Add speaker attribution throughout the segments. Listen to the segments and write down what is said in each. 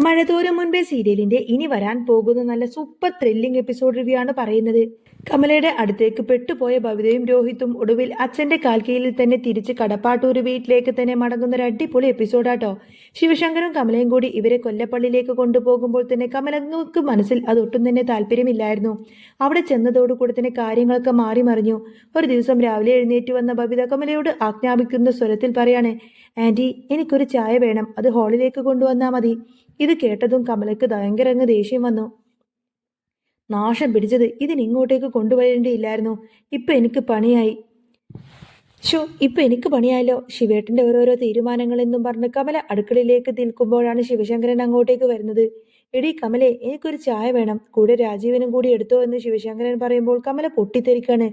Speaker 1: മഴതോരും മുൻപേ സീരിയലിന്റെ ഇനി വരാൻ പോകുന്ന നല്ല സൂപ്പർ ത്രില്ലിംഗ് എപ്പിസോഡ് റിവ്യൂ ആണ് പറയുന്നത്. കമലയുടെ അടുത്തേക്ക് പെട്ടുപോയ ഭവിതയും രോഹിത്തും ഒടുവിൽ അച്ഛന്റെ കാൽക്കീഴിൽ തന്നെ തിരിച്ച് കടപ്പാട്ടൂർ വീട്ടിലേക്ക് തന്നെ മടങ്ങുന്ന ഒരു അടിപൊളി എപ്പിസോഡാട്ടോ. ശിവശങ്കരും കമലയും കൂടി ഇവരെ കൊല്ലപ്പള്ളിയിലേക്ക് കൊണ്ടുപോകുമ്പോൾ തന്നെ കമലങ്ങൾക്ക് മനസ്സിൽ അതൊട്ടും തന്നെ താല്പര്യമില്ലായിരുന്നു. അവിടെ ചെന്നതോടുകൂടി തന്നെ കാര്യങ്ങളൊക്കെ മാറി മറിഞ്ഞു. ഒരു ദിവസം രാവിലെ എഴുന്നേറ്റ് വന്ന ഭവിത കമലയോട് ആജ്ഞാപിക്കുന്ന സ്വരത്തിൽ പറയാണ്, ആന്റി, എനിക്കൊരു ചായ വേണം, അത് ഹാളിലേക്ക് കൊണ്ടുവന്നാൽ മതി. ഇത് കേട്ടതും കമലക്ക് ഭയങ്കര ദേഷ്യം വന്നു. നാശം പിടിച്ചത്, ഇതിനിങ്ങോട്ടേക്ക് കൊണ്ടുവരേണ്ടിയില്ലായിരുന്നു. ഇപ്പൊ എനിക്ക് പണിയായി. ഇപ്പൊ എനിക്ക് പണിയായല്ലോ. ശിവേട്ടന്റെ ഓരോരോ തീരുമാനങ്ങളെന്നും പറഞ്ഞ് കമല അടുക്കളയിലേക്ക് നിൽക്കുമ്പോഴാണ് ശിവശങ്കരൻ അങ്ങോട്ടേക്ക് വരുന്നത്. എടി കമലെ, എനിക്കൊരു ചായ വേണം, കൂടെ രാജീവനും കൂടി എടുത്തോ എന്ന് ശിവശങ്കരൻ പറയുമ്പോൾ കമല പൊട്ടിത്തെറിക്കാണ്.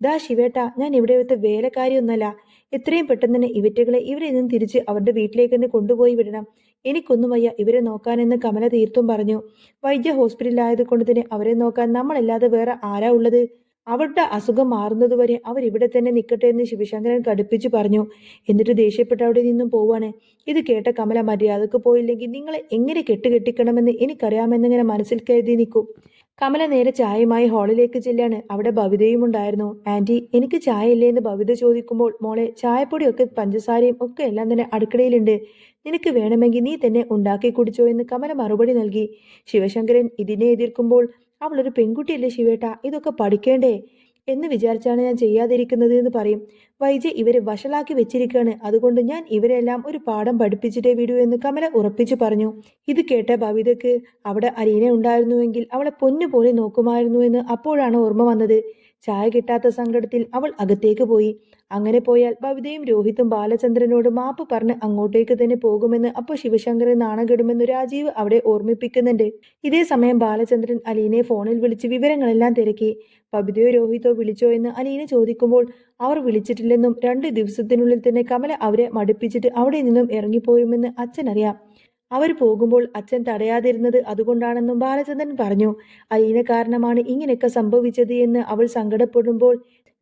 Speaker 1: ദാ ശിവേട്ട, ഞാൻ ഇവിടുത്തെ വേലക്കാരിയൊന്നല്ല. എത്രയും പെട്ടെന്ന് തന്നെ ഇവറ്റകളെ ഇവിടെ നിന്നും തിരിച്ച് അവരുടെ വീട്ടിലേക്ക് തന്നെ കൊണ്ടുപോയി വിടണം. എനിക്കൊന്നും വയ്യ ഇവരെ നോക്കാനെന്ന് കമല തീർത്തും പറഞ്ഞു. വൈദ്യ ഹോസ്പിറ്റലിലായത് കൊണ്ട് തന്നെ അവരെ നോക്കാൻ നമ്മളല്ലാതെ വേറെ ആരാ ഉള്ളത്? അവരുടെ അസുഖം മാറുന്നതുവരെ അവരിവിടെ തന്നെ നിൽക്കട്ടെ എന്ന് ശിവശങ്കരൻ കടുപ്പിച്ചു പറഞ്ഞു. എന്നിട്ട് ദേഷ്യപ്പെട്ട് അവിടെ നിന്നും പോവാണ്. ഇത് കേട്ട കമല, മര്യാദക്ക് പോയില്ലെങ്കിൽ നിങ്ങളെ എങ്ങനെ കെട്ടുകെട്ടിക്കണമെന്ന് എനിക്കറിയാമെന്നിങ്ങനെ മനസ്സിൽ കരുതി നിൽക്കും. കമല നേരെ ചായയുമായി ഹാളിലേക്ക് ചെല്ലാണ്. അവിടെ ഭവിതയും ഉണ്ടായിരുന്നു. ആന്റി, എനിക്ക് ചായ ഇല്ലേ എന്ന് ഭവിത ചോദിക്കുമ്പോൾ, മോളെ, ചായപ്പൊടിയൊക്കെ പഞ്ചസാരയും ഒക്കെ എല്ലാം തന്നെ അടുക്കളയിലുണ്ട്, നിനക്ക് വേണമെങ്കിൽ നീ തന്നെ ഉണ്ടാക്കി കുടിച്ചോ എന്ന് കമല മറുപടി നൽകി. ശിവശങ്കരൻ ഇതിനെ എതിർക്കുമ്പോൾ, അവളൊരു പെൺകുട്ടിയല്ലേ ശിവേട്ട, ഇതൊക്കെ പഠിക്കേണ്ടേ എന്ന് വിചാരിച്ചാണ് ഞാൻ ചെയ്യാതിരിക്കുന്നത് എന്ന് പറയും. വൈദ്യ ഇവരെ വഷളാക്കി വെച്ചിരിക്കുകയാണ്, അതുകൊണ്ട് ഞാൻ ഇവരെല്ലാം ഒരു പാഠം പഠിപ്പിച്ചിട്ടേ വിടൂ എന്ന് കമല ഉറപ്പിച്ചു പറഞ്ഞു. ഇത് കേട്ട ഭവിതയ്ക്ക് അവിടെ അലീന ഉണ്ടായിരുന്നുവെങ്കിൽ അവളെ പൊന്നുപോലെ നോക്കുമായിരുന്നു എന്ന് അപ്പോഴാണ് ഓർമ്മ വന്നത്. ചായ കിട്ടാത്ത സങ്കടത്തിൽ അവൾ അകത്തേക്ക് പോയി. അങ്ങനെ പോയാൽ ഭവിതയും രോഹിത്തും ബാലചന്ദ്രനോട് മാപ്പ് പറഞ്ഞ് അങ്ങോട്ടേക്ക് തന്നെ പോകുമെന്ന് അപ്പോൾ ശിവശങ്കരൻ നാണം കെടുമെന്ന് രാജീവ് അവിടെ ഓർമ്മിപ്പിക്കുന്നുണ്ട്. ഇതേ സമയം ബാലചന്ദ്രൻ അലീനയെ ഫോണിൽ വിളിച്ച് വിവരങ്ങളെല്ലാം തിരക്കി. ഭവിതയോ രോഹിതോ വിളിച്ചോ എന്ന് അലീന ചോദിക്കുമ്പോൾ അവർ വിളിച്ചിട്ടില്ലെന്നും 2 ദിവസത്തിനുള്ളിൽ തന്നെ കമല അവരെ മടുപ്പിച്ചിട്ട് അവിടെ നിന്നും ഇറങ്ങിപ്പോയുമെന്ന് അച്ഛനറിയാം. അവർ പോകുമ്പോൾ അച്ഛൻ തടയാതിരുന്നത് അതുകൊണ്ടാണെന്നും ബാലചന്ദ്രൻ പറഞ്ഞു. അലീന കാരണമാണ് ഇങ്ങനെയൊക്കെ സംഭവിച്ചത് എന്ന് അവൾ സങ്കടപ്പെടുമ്പോൾ,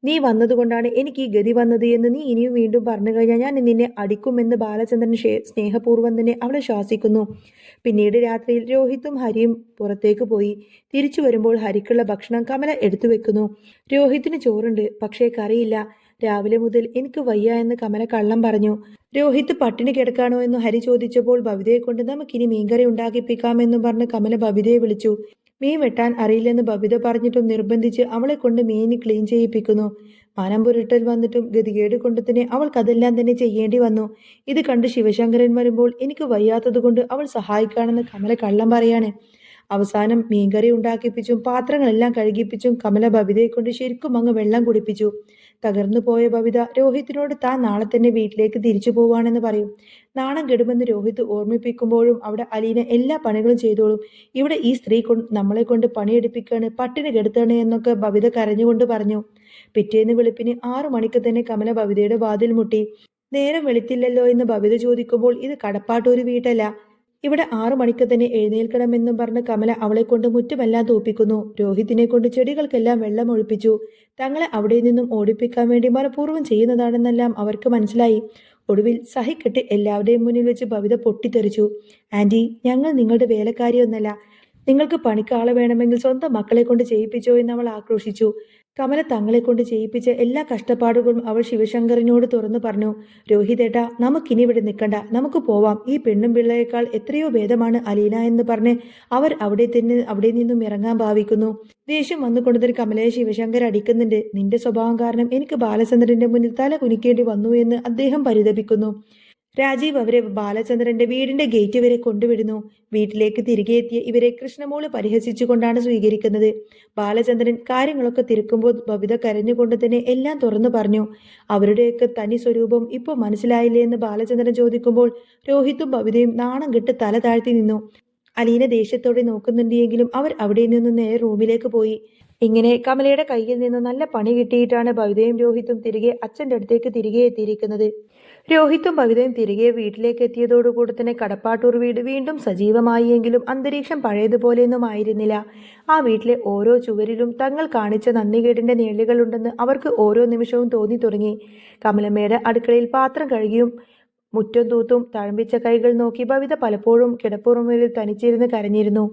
Speaker 1: നീ വന്നതുകൊണ്ടാണ് എനിക്ക് ഈ ഗതി വന്നത് എന്ന് നീ ഇനിയും വീണ്ടും പറഞ്ഞു കഴിഞ്ഞാൽ ഞാൻ നിന്നെ അടിക്കുമെന്ന് ബാലചന്ദ്രൻ സ്നേഹപൂർവ്വം തന്നെ അവളെ ശാസിക്കുന്നു. പിന്നീട് രാത്രിയിൽ രോഹിത്തും ഹരിയും പുറത്തേക്ക് പോയി. തിരിച്ചു വരുമ്പോൾ ഹരിക്കുള്ള ഭക്ഷണം കമല എടുത്തു വെക്കുന്നു. രോഹിത്തിന് ചോറുണ്ട്, പക്ഷേ കറിയില്ല. രാവിലെ മുതൽ എനിക്ക് വയ്യ എന്ന് കമല കള്ളം പറഞ്ഞു. രോഹിത്ത് പട്ടിണി കിടക്കാണോ എന്ന് ഹരി ചോദിച്ചപ്പോൾ ഭവിതയെ കൊണ്ട് നമുക്കിനി മീൻകറി ഉണ്ടാക്കിപ്പിക്കാമെന്നും പറഞ്ഞ് കമല ഭവിതയെ വിളിച്ചു. മീൻ വെട്ടാൻ അറിയില്ലെന്ന് ഭവിത പറഞ്ഞിട്ടും നിർബന്ധിച്ച് അവളെ കൊണ്ട് മീൻ ക്ലീൻ ചെയ്യിപ്പിക്കുന്നു. മനം പുരട്ടൽ വന്നിട്ടും ഗതികേട് കൊണ്ട് തന്നെ അവൾക്കതെല്ലാം തന്നെ ചെയ്യേണ്ടി വന്നു. ഇത് കണ്ട് ശിവശങ്കരൻ വരുമ്പോൾ എനിക്ക് വയ്യാത്തത് കൊണ്ട് അവൾ സഹായിക്കാണെന്ന് കമല കള്ളം പറയാണ്. അവസാനം മീൻകറി ഉണ്ടാക്കിപ്പിച്ചും പാത്രങ്ങളെല്ലാം കഴുകിപ്പിച്ചും കമല ഭവിതയെ കൊണ്ട് ശരിക്കും അങ്ങ് വെള്ളം കുടിപ്പിച്ചു. തകർന്നു പോയ ഭവിത രോഹിത്തിനോട് താൻ നാളെ തന്നെ വീട്ടിലേക്ക് തിരിച്ചു പോവാണെന്ന് പറയും. നാണം കെടുമെന്ന് രോഹിത്ത് ഓർമ്മിപ്പിക്കുമ്പോഴും അവിടെ അലീന എല്ലാ പണികളും ചെയ്തോളും, ഇവിടെ ഈ സ്ത്രീ നമ്മളെ കൊണ്ട് പണിയെടുപ്പിക്കാണ്, പട്ടിണി കെടുത്താണ് എന്നൊക്കെ ഭവിത കരഞ്ഞുകൊണ്ട് പറഞ്ഞു. പിറ്റേന്ന് വെളുപ്പിന് 6 മണിക്ക് തന്നെ കമല ഭവിതയുടെ വാതിൽ മുട്ടി. നേരം വെളുത്തില്ലല്ലോ എന്ന് ഭവിത ചോദിക്കുമ്പോൾ, ഇത് കടപ്പാട്ടൂര് വീട്ടല്ല, ഇവിടെ 6 മണിക്ക് തന്നെ എഴുന്നേൽക്കണമെന്നും പറഞ്ഞ് കമല അവളെ കൊണ്ട് മുറ്റമെല്ലാം തോപ്പിക്കുന്നു. രോഹിത്തിനെ കൊണ്ട് ചെടികൾക്കെല്ലാം വെള്ളം ഒഴിപ്പിച്ചു. തങ്ങളെ അവിടെ നിന്നും ഓടിപ്പിക്കാൻ വേണ്ടി മനഃപൂർവ്വം ചെയ്യുന്നതാണെന്നെല്ലാം അവർക്ക് മനസ്സിലായി. ഒടുവിൽ സഹിക്കെട്ട് എല്ലാവരുടെയും മുന്നിൽ വെച്ച് ഭവിത പൊട്ടിത്തെറിച്ചു. ആന്റി, ഞങ്ങൾ നിങ്ങളുടെ വേലക്കാരിയൊന്നല്ല, നിങ്ങൾക്ക് പണിക്കാളെ വേണമെങ്കിൽ സ്വന്തം മക്കളെ കൊണ്ട് ചെയ്യിപ്പിച്ചോ എന്ന് അവൾ ആക്രോശിച്ചു. കമല തങ്ങളെ കൊണ്ട് ചെയ്യിപ്പിച്ച എല്ലാ കഷ്ടപ്പാടുകളും അവൾ ശിവശങ്കറിനോട് തുറന്നു പറഞ്ഞു. രോഹിതേട്ടാ, നമുക്കിനി ഇവിടെ നിൽക്കണ്ട, നമുക്ക് പോവാം, ഈ പെണ്ണും പിള്ളയേക്കാൾ എത്രയോ ഭേദമാണ് അലീന എന്ന് പറഞ്ഞ് അവർ അവിടെ നിന്നും ഇറങ്ങാൻ ഭാവിക്കുന്നു. ദേഷ്യം വന്നുകൊണ്ടൊരു കമലയെ ശിവശങ്കർ അടിക്കുന്നുണ്ട്. നിന്റെ സ്വഭാവം കാരണം എനിക്ക് ബാലചന്ദ്രന്റെ മുന്നിൽ തല കുനിക്കേണ്ടി വന്നു എന്ന് അദ്ദേഹം പരിതപിക്കുന്നു. രാജീവ് അവരെ ബാലചന്ദ്രന്റെ വീടിന്റെ ഗേറ്റ് വരെ കൊണ്ടുവിടുന്നു. വീട്ടിലേക്ക് തിരികെ എത്തിയ ഇവരെ കൃഷ്ണമോള് പരിഹസിച്ചുകൊണ്ടാണ് സ്വീകരിക്കുന്നത്. ബാലചന്ദ്രൻ കാര്യങ്ങളൊക്കെ തിരക്കുമ്പോൾ ബബിത കരഞ്ഞുകൊണ്ട് തന്നെ എല്ലാം തുറന്നു പറഞ്ഞു. അവരുടെയൊക്കെ തനി സ്വരൂപം ഇപ്പോൾ മനസ്സിലായില്ലേ എന്ന് ബാലചന്ദ്രൻ ചോദിക്കുമ്പോൾ രോഹിത്തും ബബിതയും നാണം കെട്ട് തല താഴ്ത്തി നിന്നു. അലീന ദേഷ്യത്തോടെ നോക്കുന്നുണ്ടെങ്കിലും അവർ അവിടെ നിന്ന് നേരെ റൂമിലേക്ക് പോയി. ഇങ്ങനെ കമലയുടെ കയ്യിൽ നിന്ന് നല്ല പണി കിട്ടിയിട്ടാണ് ബബിതയും രോഹിത്തും തിരികെ അച്ഛൻ്റെ അടുത്തേക്ക് തിരികെ എത്തിയിരിക്കുന്നത്. രോഹിത്തും ഭവിതയും തിരികെ വീട്ടിലേക്ക് എത്തിയതോടുകൂടി തന്നെ കടപ്പാട്ടൂർ വീട് വീണ്ടും സജീവമായി. എങ്കിലും അന്തരീക്ഷം പഴയതുപോലെയൊന്നും ആയിരുന്നില്ല. ആ വീട്ടിലെ ഓരോ ചുവരിലും തങ്ങൾ കാണിച്ച നന്ദികേടിന്റെ നിഴലുകളുണ്ടെന്ന് അവർക്ക് ഓരോ നിമിഷവും തോന്നി തുടങ്ങി. കമലമ്മയുടെ അടുക്കളയിൽ പാത്രം കഴുകിയും മുറ്റം തൂത്തും തഴമ്പിച്ച കൈകൾ നോക്കി ഭവിത പലപ്പോഴും കിടപ്പുറമുകളിൽ തനിച്ചിരുന്ന് കരഞ്ഞിരുന്നു.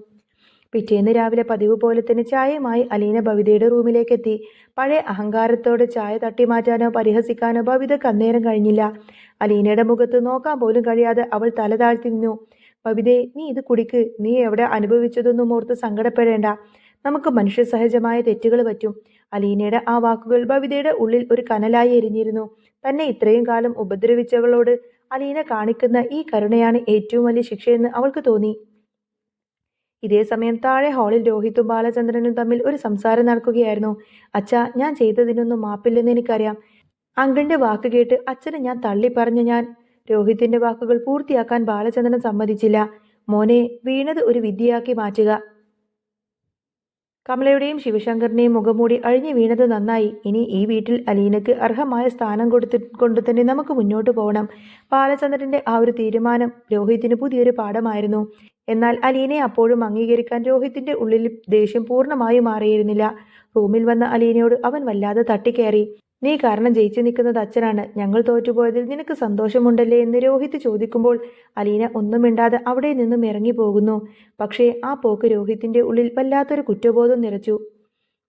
Speaker 1: പിറ്റേന്ന് രാവിലെ പതിവ് പോലെ തന്നെ ചായയുമായി അലീന ഭവിതയുടെ റൂമിലേക്ക് എത്തി. പഴയ അഹങ്കാരത്തോടെ ചായ തട്ടിമാറ്റാനോ പരിഹസിക്കാനോ ഭവിതക്ക് അന്നേരം കഴിഞ്ഞില്ല. അലീനയുടെ മുഖത്ത് നോക്കാൻ പോലും കഴിയാതെ അവൾ തല താഴ്ത്തി നിന്നു. ഭവിതേ, നീ ഇത് കുടിക്ക്. നീ എവിടെ അനുഭവിച്ചതൊന്നും ഓർത്ത് സങ്കടപ്പെടേണ്ട. നമുക്ക് മനുഷ്യ സഹജമായ തെറ്റുകൾ പറ്റും. അലീനയുടെ ആ വാക്കുകൾ ഭവിതയുടെ ഉള്ളിൽ ഒരു കനലായി എരിഞ്ഞിരുന്നു. തന്നെ ഇത്രയും കാലം ഉപദ്രവിച്ചവളോട് അലീന കാണിക്കുന്ന ഈ കരുണയാണ് ഏറ്റവും വലിയ ശിക്ഷയെന്ന് അവൾക്ക് തോന്നി. ഇതേ സമയം താഴെ ഹാളിൽ രോഹിത്തും ബാലചന്ദ്രനും തമ്മിൽ ഒരു സംസാരം നടക്കുകയായിരുന്നു. അച്ഛാ, ഞാൻ ചെയ്തതിനൊന്നും മാപ്പില്ലെന്ന് എനിക്കറിയാം. അങ്കിളിന്റെ വാക്ക് കേട്ട് അച്ഛനെ ഞാൻ തള്ളിപ്പറഞ്ഞ ഞാൻ. രോഹിത്തിന്റെ വാക്കുകൾ പൂർത്തിയാക്കാൻ ബാലചന്ദ്രൻ സമ്മതിച്ചില്ല. മോനെ, വീണത് ഒരു വിദ്യയാക്കി മാറ്റുക. കമലയുടെയും ശിവശങ്കറിന്റെയും മുഖംമൂടി അഴിഞ്ഞു വീണത് നന്നായി. ഇനി ഈ വീട്ടിൽ അലീനക്ക് അർഹമായ സ്ഥാനം കൊണ്ട് തന്നെ നമുക്ക് മുന്നോട്ട് പോകണം. ബാലചന്ദ്രന്റെ ആ ഒരു തീരുമാനം രോഹിത്തിന് പുതിയൊരു പാഠമായിരുന്നു. എന്നാൽ അലീനയെ അപ്പോഴും അംഗീകരിക്കാൻ രോഹിത്തിന്റെ ഉള്ളിൽ ദേഷ്യം പൂർണ്ണമായും മാറിയിരുന്നില്ല. റൂമിൽ വന്ന അലീനയോട് അവൻ വല്ലാതെ തട്ടിക്കയറി. നീ കാരണം ജയിച്ചു നിൽക്കുന്നത് അച്ഛനാണ്. ഞങ്ങൾ തോറ്റുപോയതിൽ നിനക്ക് സന്തോഷമുണ്ടല്ലേ എന്ന് രോഹിത് ചോദിക്കുമ്പോൾ അലീന ഒന്നും മിണ്ടാതെ അവിടെ നിന്നും ഇറങ്ങി പോകുന്നു. പക്ഷേ ആ പോക്ക് രോഹിത്തിന്റെ ഉള്ളിൽ വല്ലാത്തൊരു കുറ്റബോധം നിറച്ചു.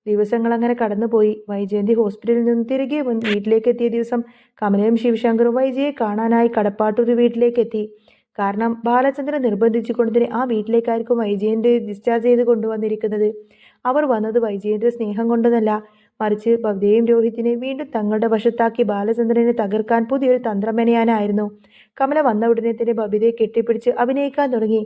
Speaker 1: ദിവസങ്ങൾ അങ്ങനെ കടന്നുപോയി. വൈജയന്തി ഹോസ്പിറ്റലിൽ നിന്നും തിരികെ വീട്ടിലേക്ക് എത്തിയ ദിവസം കമലയും ശിവശങ്കറും വൈജയെ കാണാനായി കടപ്പാട്ടൂർ വീട്ടിലേക്ക് എത്തി. കാരണം ബാലചന്ദ്രൻ നിർബന്ധിച്ചുകൊണ്ടതിന് ആ വീട്ടിലേക്കായിരിക്കും വൈജയന്തി ഡിസ്ചാർജ് ചെയ്ത് കൊണ്ടുവന്നിരിക്കുന്നത്. അവർ വന്നത് വൈജയന്റെ സ്നേഹം കൊണ്ടൊന്നല്ല, മറിച്ച് ഭവ്യയും രോഹിത്തിനെ വീണ്ടും തങ്ങളുടെ വശത്താക്കി ബാലചന്ദ്രനെ തകർക്കാൻ പുതിയൊരു തന്ത്രം മെനയാനായിരുന്നു. കമല വന്ന ഉടനെ തന്നെ ബബിതയെ കെട്ടിപ്പിടിച്ച് അഭിനയിക്കാൻ തുടങ്ങി.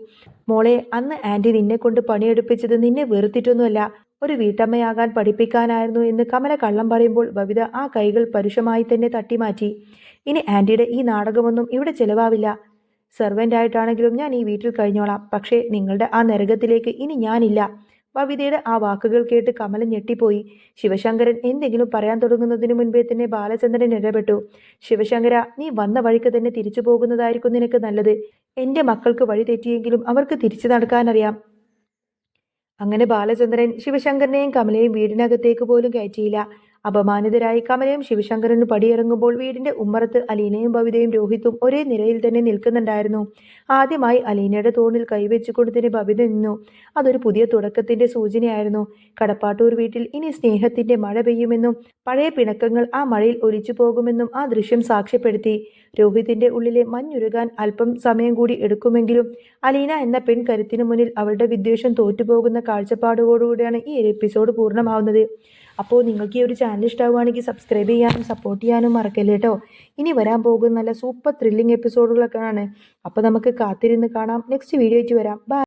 Speaker 1: മോളെ, അന്ന് ആന്റി നിന്നെ കൊണ്ട് പണിയെടുപ്പിച്ചത് നിന്നെ വെറുത്തിട്ടൊന്നുമല്ല, ഒരു വീട്ടമ്മയാകാൻ പഠിപ്പിക്കാനായിരുന്നു എന്ന് കമല കള്ളം പറയുമ്പോൾ ബബിത ആ കൈകൾ പരുഷമായി തന്നെ തട്ടിമാറ്റി. ഇനി ആന്റിയുടെ ഈ നാടകമൊന്നും ഇവിടെ ചെലവാവില്ല. സെർവൻ്റ് ആയിട്ടാണെങ്കിലും ഞാൻ ഈ വീട്ടിൽ കഴിഞ്ഞോളാം. പക്ഷേ നിങ്ങളുടെ ആ നരകത്തിലേക്ക് ഇനി ഞാനില്ല. ബബിതയുടെ ആ വാക്കുകൾ കേട്ട് കമല ഞെട്ടിപ്പോയി. ശിവശങ്കരൻ എന്തെങ്കിലും പറയാൻ തുടങ്ങുന്നതിന് മുൻപേ തന്നെ ബാലചന്ദ്രൻ ഇടപെട്ടു. ശിവശങ്കര, നീ വന്ന വഴിക്ക് തന്നെ തിരിച്ചു പോകുന്നതായിരിക്കും നിനക്ക് നല്ലത്. എൻ്റെ മക്കൾക്ക് വഴി തെറ്റിയെങ്കിലും അവർക്ക് തിരിച്ചു നടക്കാനറിയാം. അങ്ങനെ ബാലചന്ദ്രൻ ശിവശങ്കരനെയും കമലയും വീടിനകത്തേക്ക് പോലും കയറ്റിയില്ല. അപമാനിതരായി കമലയും ശിവശങ്കരനും പടിയിറങ്ങുമ്പോൾ വീടിന്റെ ഉമ്മറത്ത് അലീനയും ഭവിതയും രോഹിത്തും ഒരേ നിരയിൽ തന്നെ നിൽക്കുന്നുണ്ടായിരുന്നു. ആദ്യമായി അലീനയുടെ തോണിൽ കൈവച്ചുകൊണ്ട് തന്നെ ഭവിത നിന്നു. അതൊരു പുതിയ തുടക്കത്തിന്റെ സൂചനയായിരുന്നു. കടപ്പാട്ടൂർ വീട്ടിൽ ഇനി സ്നേഹത്തിന്റെ മഴ പെയ്യുമെന്നും പഴയ പിണക്കങ്ങൾ ആ മഴയിൽ ഒലിച്ചു പോകുമെന്നും ആ ദൃശ്യം സാക്ഷ്യപ്പെടുത്തി. രോഹിത്തിന്റെ ഉള്ളിലെ മഞ്ഞുരുകാൻ അല്പം സമയം കൂടി എടുക്കുമെങ്കിലും അലീന എന്ന പെൺകരുത്തിനു മുന്നിൽ അവളുടെ വിദ്വേഷം തോറ്റുപോകുന്ന കാഴ്ചപ്പാടോടുകൂടിയാണ് ഈ ഒരു എപ്പിസോഡ് പൂർണ്ണമാവുന്നത്. അപ്പോൾ നിങ്ങൾക്ക് ഈ ഒരു ചാനൽ ഇഷ്ടമാവുകയാണെങ്കിൽ സബ്സ്ക്രൈബ് ചെയ്യാനും സപ്പോർട്ട് ചെയ്യാനും മറക്കല്ലേ കേട്ടോ. ഇനി വരാൻ പോകുന്ന നല്ല സൂപ്പർ ത്രില്ലിംഗ് എപ്പിസോഡുകളൊക്കെയാണ്. അപ്പോൾ നമുക്ക് കാത്തിരുന്ന് കാണാം. നെക്സ്റ്റ് വീഡിയോ ആയിട്ട് വരാം. ബൈ.